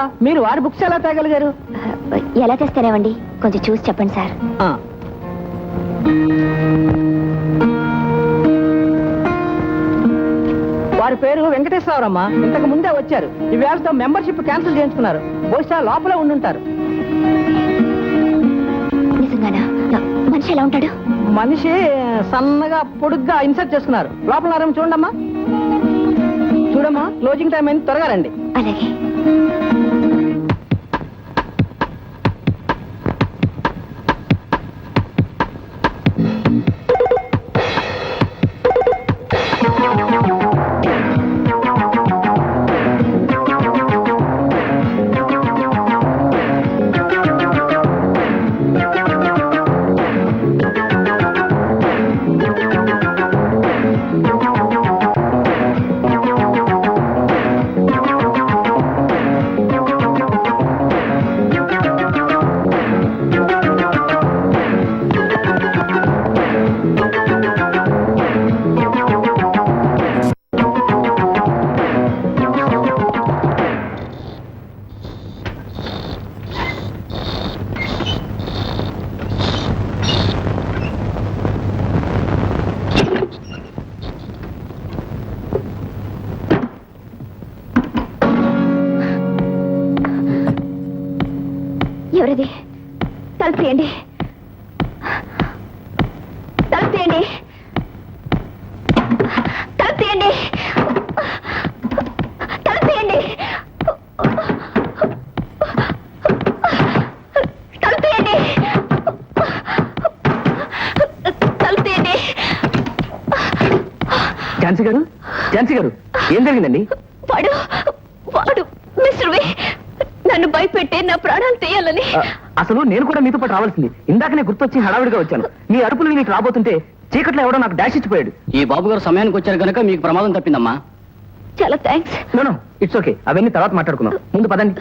మీరు వారి బుక్స్ ఎలా తేగలిగారు? ఎలా చేస్తారేమండి, కొంచెం చూసి చెప్పండి సార్. వారి పేరు వెంకటేశ్వరరావు. ఇంతకు ముందే వచ్చారు. ఈ వేళతో మెంబర్షిప్ క్యాన్సిల్ చేయించుకున్నారు. బహుశా లోపల ఉండుంటారు. నిజంగానా? మనిషి ఎలా ఉంటాడు? మనిషి సన్నగా పొడుగ్గా ఇన్సర్ట్ చేస్తున్నారు. లోపల చూడమ్మా, చూడమ్మా. క్లోజింగ్ టైం అయింది, త్వరగా రండి. అలాగే. ఎవరిది? తలుపు తీయండి, తలుపు తీయండి, తలుపు తీయండి, తలుపు తీయండి, తలుపు తీయండి, తలుపు తీయండి. ఝాన్సీ గారు, ఝాన్సీ గారు, ఏం జరిగిందండి? వాడు వాడు మిస్టర్ వి నన్ను భయపెట్టి నా ప్రాణాలు తీయాలని. అసలు నేను కూడా మీతో పాటు రావాల్సింది. ఇందాకనే గుర్తొచ్చి హడావిడిగా వచ్చాను. మీ అరుపులు మీకు రాబోతుంటే చీకట్లో ఎవడో నాకు డాష్ ఇచ్చిపోయాడు. ఈ బాబు గారు సమయానికి వచ్చారు కనుక మీకు ప్రమాదం తప్పిందమ్మా. చాలా థ్యాంక్స్. No, it's okay. అవన్నీ తర్వాత మాట్లాడుకుందాం. ముందు పదండి.